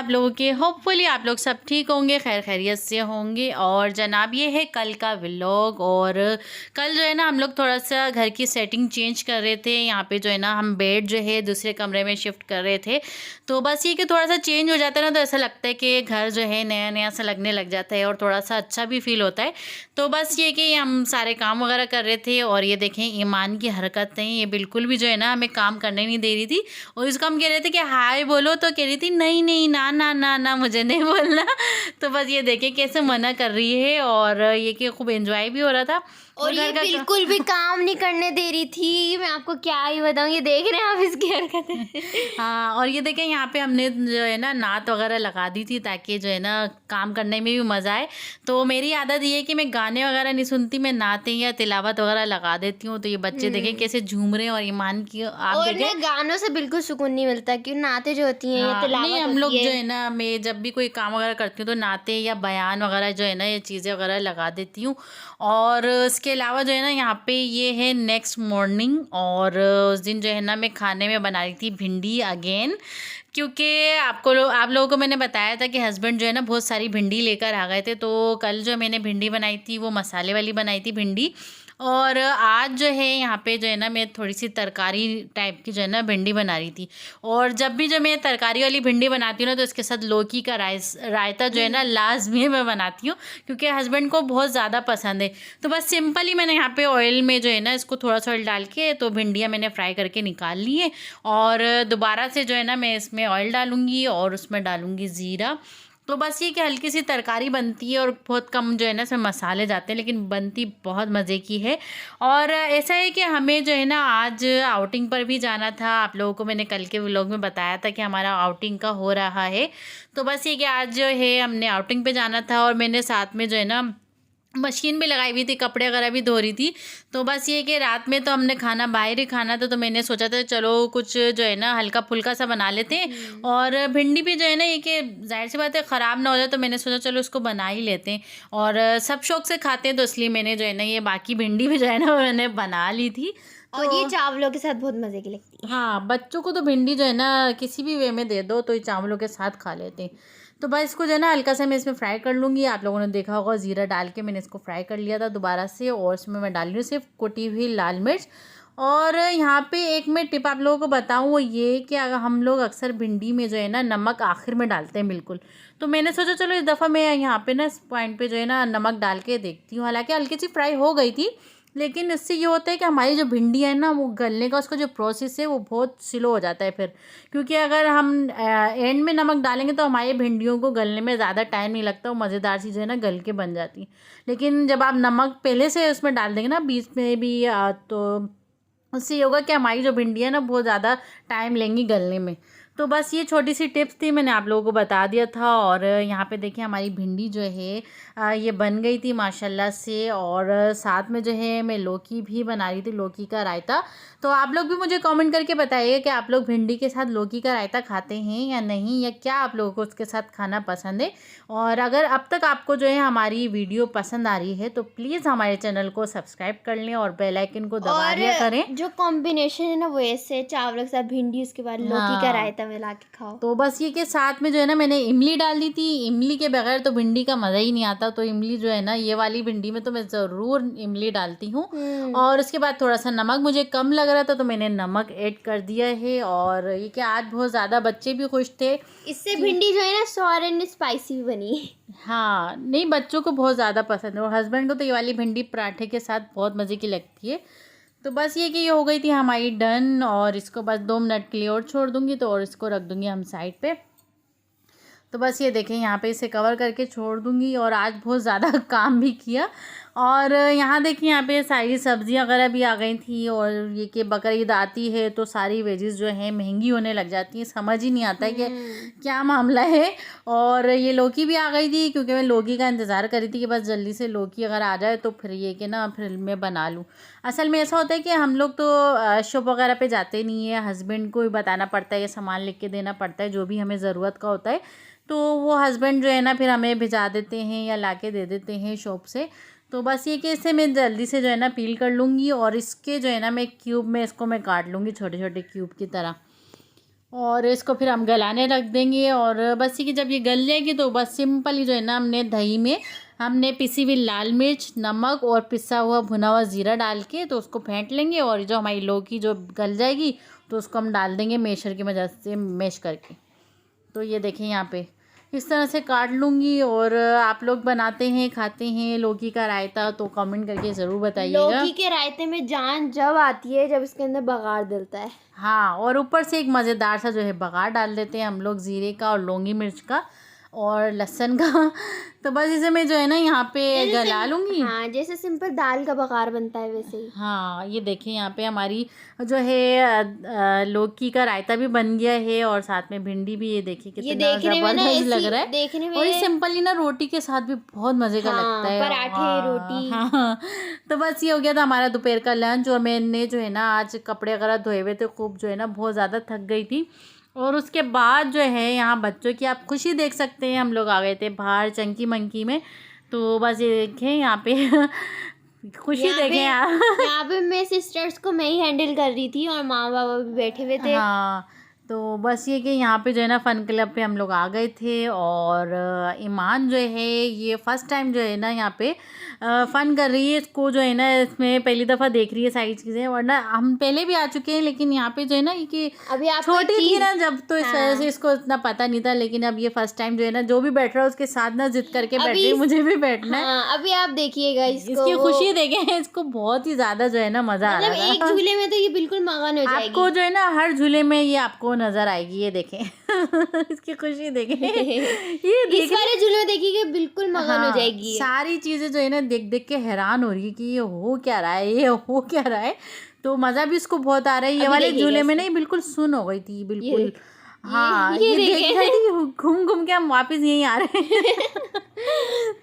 आप लोगों के? होपफुली आप लोग सब ठीक होंगे, खैर खैरियत से होंगे। और जनाब ये है कल का व्लॉग। और कल जो है ना हम लोग थोड़ा सा घर की सेटिंग चेंज कर रहे थे। यहाँ पे जो है ना हम बेड जो है दूसरे कमरे में शिफ्ट कर रहे थे। तो बस ये कि थोड़ा सा चेंज हो जाता है ना, तो ऐसा लगता है कि घर जो है नया नया सा लगने लग जाता है और थोड़ा सा अच्छा भी फील होता है। तो बस ये कि हम सारे काम वगैरह कर रहे थे। और ये देखें ईमान की हरकतें, ये बिल्कुल भी जो है ना हमें काम करने नहीं दे रही थी। और इसको हम कह रहे थे कि हाय बोलो, तो कह रही थी नहीं नहीं ना ना ना ना मुझे नहीं बोलना। तो बस ये देखें कैसे मना कर रही है। और ये कि खूब एंजॉय भी हो रहा था। और ये बिल्कुल भी काम नहीं करने दे रही थी। मैं आपको क्या ही बताऊँ, ये देख रहे हैं आप इसकी हरकतें। हाँ, और ये देखें यहाँ पे हमने जो है ना नात वगैरह लगा दी थी ताकि जो है ना काम करने में भी मज़ा आए। तो मेरी आदत ये है कि मैं गाने वगैरह नहीं सुनती, मैं नातें या तिलावत वगैरह लगा देती हूँ। तो ये बच्चे देखें कैसे झूम रहे हैं। और ईमान की आप और देखें, ना गानों से बिल्कुल सुकून नहीं मिलता, क्योंकि नाते जो होती हैं या हाँ नहीं, तिलावत हम लोग होती जो है। है ना मैं जब भी कोई काम वगैरह करती हूँ तो नाते या बयान वगैरह जो है ना ये चीज़ें वगैरह लगा देती हूँ। और उसके अलावा जो है ना यहाँ पे ये है नेक्स्ट मॉर्निंग। और उस दिन जो है ना मैं खाने में बना रही थी भिंडी अगेन, क्योंकि आप लोगों को मैंने बताया था कि हस्बैंड जो है ना बहुत सारी भिंडी लेकर आ गए थे। तो कल जो मैंने भिंडी बनाई थी वो मसाले वाली बनाई थी भिंडी। और आज जो है यहाँ पे जो है ना मैं थोड़ी सी तरकारी टाइप की जो है ना भिंडी बना रही थी। और जब भी जो मैं तरकारी वाली भिंडी बनाती हूँ ना तो इसके साथ लौकी का रायता जो है ना लाजमी मैं बनाती हूँ, क्योंकि हस्बैंड को बहुत ज़्यादा पसंद है। तो बस सिंपल ही मैंने यहाँ पे ऑयल में जो है ना इसको थोड़ा सा ऑयल डाल के तो भिंडियाँ मैंने फ्राई करके निकाल ली है। और दोबारा से जो है ना मैं इसमें ऑयल डालूँगी और उसमें डालूँगी ज़ीरा। तो बस ये कि हल्की सी तरकारी बनती है और बहुत कम जो है ना इसमें मसाले जाते हैं, लेकिन बनती बहुत मज़े की है। और ऐसा है कि हमें जो है ना आज आउटिंग पर भी जाना था। आप लोगों को मैंने कल के व्लॉग में बताया था कि हमारा आउटिंग का हो रहा है। तो बस ये कि आज जो है हमने आउटिंग पे जाना था। और मैंने साथ में जो है ना मशीन भी लगाई हुई थी, कपड़े वगैरह भी धो रही थी। तो बस ये कि रात में तो हमने खाना बाहर ही खाना था, तो मैंने सोचा था चलो कुछ जो है ना हल्का फुल्का सा बना लेते हैं। और भिंडी भी जो है ना ये कि जाहिर सी बात है ख़राब ना हो जाए, तो मैंने सोचा चलो उसको बना ही लेते हैं। और सब शौक से खाते हैं, तो इसलिए मैंने जो है ना ये बाकी भिंडी भी जो है ना मैंने बना ली थी। और तो ये चावलों के साथ बहुत मजे की लगती है। हाँ, बच्चों को तो भिंडी जो है ना किसी भी वे में दे दो तो ये चावलों के साथ खा लेते हैं। तो बस इसको जो है ना हल्का सा मैं इसमें फ्राई कर लूँगी। आप लोगों ने देखा होगा ज़ीरा डाल के मैंने इसको फ्राई कर लिया था दोबारा से। और इसमें मैं डाल रही हूँ सिर्फ कुटी हुई लाल मिर्च। और यहाँ पे एक मैं टिप आप लोगों को बताऊँ, वो ये कि अगर हम लोग अक्सर भिंडी में जो है ना नमक आखिर में डालते हैं बिल्कुल। तो मैंने सोचा चलो इस दफ़ा मैं यहाँ पे ना इस पॉइंट पे जो है ना नमक डाल के देखती हूँ। हालांकि हल्की सी फ्राई हो गई थी, लेकिन इससे ये होता है कि हमारी जो भिंडी है ना वो गलने का उसका जो प्रोसेस है वो बहुत स्लो हो जाता है फिर। क्योंकि अगर हम एंड में नमक डालेंगे तो हमारी भिंडियों को गलने में ज़्यादा टाइम नहीं लगता, वो मज़ेदार सी जो है ना गल के बन जाती है। लेकिन जब आप नमक पहले से उसमें डाल देंगे ना बीच में भी तो उससे ये होगा कि हमारी जो भिंडी है ना बहुत ज़्यादा टाइम लेंगी गलने में। तो बस ये छोटी सी टिप्स थी, मैंने आप लोगों को बता दिया था। और यहाँ पे देखिए हमारी भिंडी जो है ये बन गई थी माशाल्लाह से। और साथ में जो है मैं लौकी भी बना रही थी, लौकी का रायता। तो आप लोग भी मुझे कमेंट करके बताइए कि आप लोग भिंडी के साथ लौकी का रायता खाते हैं या नहीं, या क्या आप लोगों को उसके साथ खाना पसंद है। और अगर अब तक आपको जो है हमारी वीडियो पसंद आ रही है तो प्लीज़ हमारे चैनल को सब्सक्राइब कर लें और बेल आइकन को दबा दिया करें। जो कॉम्बिनेशन है ना वो ऐसे चावलों के साथ भिंडी, उसके बाद लौकी का हाँ, रायता मिला के खाओ। तो बस ये कि साथ में जो है ना मैंने इमली डाल दी थी। इमली के बगैर तो भिंडी का मज़ा ही नहीं आता। तो इमली जो है ना ये वाली भिंडी में तो मैं ज़रूर इमली डालती हूँ। और उसके बाद थोड़ा सा नमक मुझे कम लग रहा था तो मैंने नमक ऐड कर दिया है। और ये कि आज बहुत ज़्यादा बच्चे भी खुश थे। इससे भिंडी जो है ना सॉर एंड स्पाइसी भी बनी। हाँ नहीं, बच्चों को बहुत ज़्यादा पसंद है और हस्बैंड को तो ये वाली भिंडी पराठे के साथ बहुत मज़े की लगती है। तो बस ये कि ये हो गई थी हमारी डन। और इसको बस 2 मिनट के लिए और छोड़ दूँगी तो और इसको रख दूँगी हम साइड पे। तो बस ये देखें यहाँ पे इसे कवर करके छोड़ दूँगी। और आज बहुत ज़्यादा काम भी किया। और यहाँ देखिए यहाँ पे सारी सब्जियाँ वगैरह भी आ गई थी। और ये कि बकरीद आती है तो सारी वेजेस जो हैं महंगी होने लग जाती हैं, समझ ही नहीं आता है कि क्या मामला है। और ये लौकी भी आ गई थी, क्योंकि मैं लौकी का इंतज़ार कर रही थी कि बस जल्दी से लौकी अगर आ जाए तो फिर ये कि ना फिर मैं बना लूँ। असल में ऐसा होता है कि हम लोग तो शॉप वगैरह पे जाते नहीं है, हस्बैंड को ही बताना पड़ता है, ये सामान लिख के देना पड़ता है जो भी हमें ज़रूरत का होता है। तो वो हस्बैंड जो है ना फिर हमें भिजा देते हैं या ला के दे देते हैं शॉप से। तो बस ये कि इसे मैं जल्दी से जो है ना पील कर लूँगी। और इसके जो है ना मैं क्यूब में इसको मैं काट लूँगी छोटे छोटे क्यूब की तरह। और इसको फिर हम गलाने रख देंगे। और बस ये कि जब ये गल जाएगी तो बस सिंपली जो है ना हमने दही में हमने पिसी हुई लाल मिर्च, नमक और पिसा हुआ भुना हुआ ज़ीरा डाल के तो उसको फेंट लेंगे। और जो हमारी लौकी जो गल जाएगी तो उसको हम डाल देंगे मैशर की मदद से मैश करके। तो ये देखें यहाँ पे इस तरह से काट लूँगी। और आप लोग बनाते हैं खाते हैं लौकी का रायता तो कमेंट करके ज़रूर बताइएगा। लौकी के रायते में जान जब आती है जब इसके अंदर बघार डलता है। हाँ, और ऊपर से एक मज़ेदार सा जो है बघार डाल देते हैं हम लोग ज़ीरे का और लौंगी मिर्च का और लहसुन का। तो बस इसे मैं जो है ना यहाँ पे गला लूँगी। हाँ, जैसे सिंपल दाल का बघार बनता है वैसे ही। हाँ, ये देखें यहाँ पे हमारी जो है लौकी का रायता भी बन गया है और साथ में भिंडी भी। ये देखिए कितना ज़बरदस्त लग रहा है देखने में। और ये सिंपली ना रोटी के साथ भी बहुत मज़े का लगता है। पराठे, रोटी। हाँ, तो बस ये हो गया था हमारा दोपहर का लंच। और मैंने जो है ना आज कपड़े वगैरह धोए हुए थे खूब, जो है ना बहुत ज़्यादा थक गई थी। और उसके बाद जो है यहाँ बच्चों की आप खुशी देख सकते हैं, हम लोग आ गए थे बाहर चंकी मंकी में। तो बस ये देखें यहाँ पे खुशी देखें यहाँ पे मैं सिस्टर्स को मैं ही हैंडल कर रही थी और माँ बाबा भी बैठे हुए थे। हाँ, तो बस ये कि यहाँ पे जो है ना फ़न क्लब पे हम लोग आ गए थे। और ईमान जो है ये फ़र्स्ट टाइम जो है ना यहाँ पे फ़न कर रही है। इसको जो है ना इसमें पहली दफ़ा देख रही है सारी चीज़ें, वरना हम पहले भी आ चुके हैं। लेकिन यहाँ पे जो है ना कि अभी आप छोटी थी ना जब, तो इस वजह से इसको इतना पता नहीं था। लेकिन अब ये फ़र्स्ट टाइम जो है ना जो भी बैठ रहा है उसके साथ ना जिद करके बैठ रही है मुझे भी बैठना है। अभी आप देखिएगा इसकी खुशी देखें, इसको बहुत ही ज़्यादा जो है ना मज़ा आ रहा है। एक झूले में तो ये बिल्कुल मगन हो जाएगी। आपको जो है ना हर झूले में ये आपको नजर आएगी। ये देखें इसकी खुशी देखें। ये इस वाले झूले में देखिए बिल्कुल मगन हो जाएगी। सारी चीजें जो है ना देख देख के हैरान हो रही है कि ये हो क्या रहा है, ये हो क्या रहा है। तो मजा भी इसको बहुत आ रहा है। ये वाले झूले में नहीं बिल्कुल सुन हो गई थी बिल्कुल। हाँ, ये देख रही थी घूम घूम के हम वापस यहीं आ रहे हैं।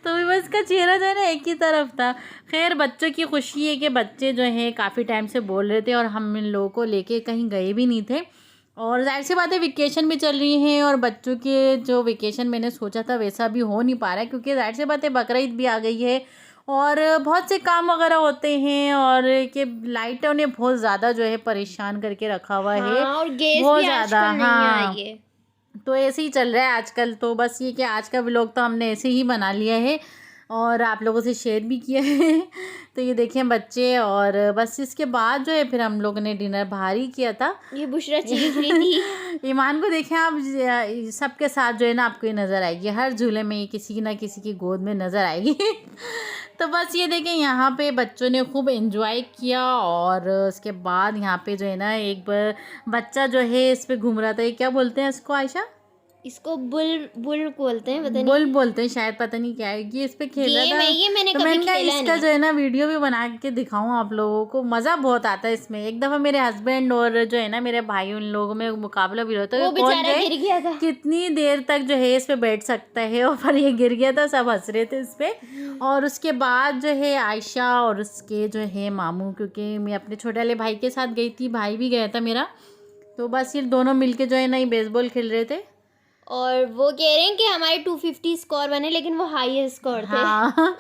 तो बस इसका चेहरा जो है ना एक ही तरफ था। खैर बच्चों की खुशी है कि बच्चे जो हैं काफ़ी टाइम से बोल रहे थे और हम इन लोगों को लेके कहीं गए भी नहीं थे। और जाहिर सी बात है वेकेशन भी चल रही हैं और बच्चों के जो वेकेशन मैंने सोचा था वैसा भी हो नहीं पा रहा है, क्योंकि जाहिर सी बात है बकरीद भी आ गई है और बहुत से काम वगैरह होते हैं। और कि लाइटों ने बहुत ज़्यादा जो है परेशान करके रखा हुआ है। और गैस बहुत भी ज़्यादा। आजकल हाँ, नहीं है। तो ऐसे ही चल रहा है आजकल। तो बस ये कि आज का व्लॉग तो हमने ऐसे ही बना लिया है और आप लोगों से शेयर भी किया है। तो ये देखें बच्चे। और बस इसके बाद जो है फिर हम लोगों ने डिनर बाहर ही किया था। ये बुशरा चीज रही थी। ईमान को देखें आप, सबके साथ जो है ना आपको ये नज़र आएगी हर झूले में, ये किसी ना किसी की गोद में नज़र आएगी। तो बस ये देखें यहाँ पे बच्चों ने खूब एंजॉय किया। और उसके बाद यहाँ पे जो है ना एक बच्चा जो है इस पे घूम रहा था। ये क्या बोलते हैं इसको आयशा? इसको बुल बोलते हैं, पता नहीं। बुल बोलते हैं शायद, पता नहीं क्या है। ये इस पे खेल रहा था। ये मैंने तो कभी मैंने कहा खेला इसका नहीं। जो है ना वीडियो भी बना के दिखाऊं आप लोगों को। मज़ा बहुत आता है इसमें। एक दफ़ा मेरे हस्बैंड और जो है ना मेरे भाई उन लोगों में मुकाबला भी होता है, कौन जो है गिर गया था। कितनी देर तक जो है इस पे बैठ सकता है। और पर ये गिर गया था, सब हंस रहे थे इस पे। और उसके बाद जो है आयशा और उसके जो है मामू, क्योंकि मैं अपने छोटे वाले भाई के साथ गई थी, भाई भी गया था मेरा। तो बस ये दोनों मिलके जो है ना ये बेसबॉल खेल रहे थे। और वो कह रहे हैं कि हमारे 250 स्कोर बने, लेकिन वो हाईएस्ट स्कोर थे। हाँ।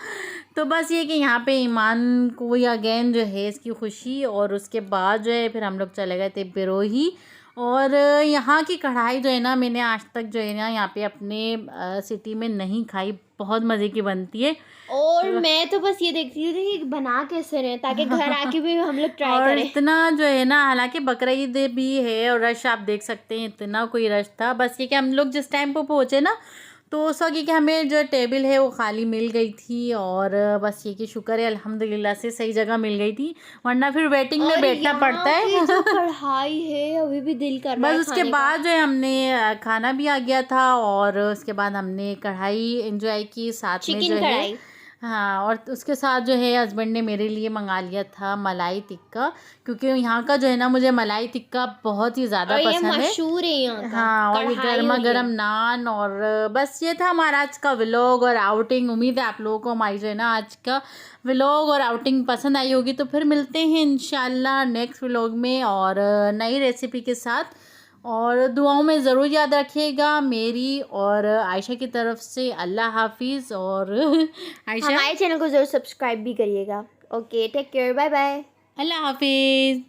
तो बस ये कि यहाँ पे ईमान को अगेन जो है इसकी खुशी। और उसके बाद जो है फिर हम लोग चले गए थे बिरोही। और यहाँ की कढ़ाई जो है ना मैंने आज तक जो है ना यहाँ पे अपने सिटी में नहीं खाई। बहुत मज़े की बनती है। और मैं तो बस ये देखती थी कि बना कैसे रहे ताकि घर आके भी हम लोग ट्राई और करें। इतना जो है ना, हालांकि बकरीद भी है और रश आप देख सकते हैं, इतना कोई रश था। बस ये कि हम लोग जिस टाइम पर पहुँचे ना तो उस वक्त कि हमें जो टेबल है वो खाली मिल गई थी। और बस ये कि शुक्र है अल्हम्दुलिल्लाह से सही जगह मिल गई थी, वरना फिर वेटिंग में बैठना पड़ता है। जो कढ़ाई है अभी भी दिल कर रहा है। बस उसके बाद जो है हमने खाना भी आ गया था और उसके बाद हमने कढ़ाई एंजॉय की साथ में जो है। हाँ, और उसके साथ जो है हस्बैंड ने मेरे लिए मंगा लिया था मलाई टिक्का, क्योंकि यहाँ का जो है ना मुझे मलाई टिक्का बहुत ही ज़्यादा पसंद है। मशहूर है यहाँ का। हाँ, और गर्मा गर्म नान। और बस ये था हमारा आज का व्लॉग और आउटिंग। उम्मीद है आप लोगों को हमारी जो है ना आज का व्लॉग और आउटिंग पसंद आई होगी। तो फिर मिलते हैं इंशाल्लाह नेक्स्ट व्लॉग में और नई रेसिपी के साथ। और दुआओं में ज़रूर याद रखिएगा मेरी और आयशा की तरफ से। अल्लाह हाफिज़। और आयशा हमारे चैनल को ज़रूर सब्सक्राइब भी करिएगा। Okay, take care, bye bye. अल्लाह हाफिज़।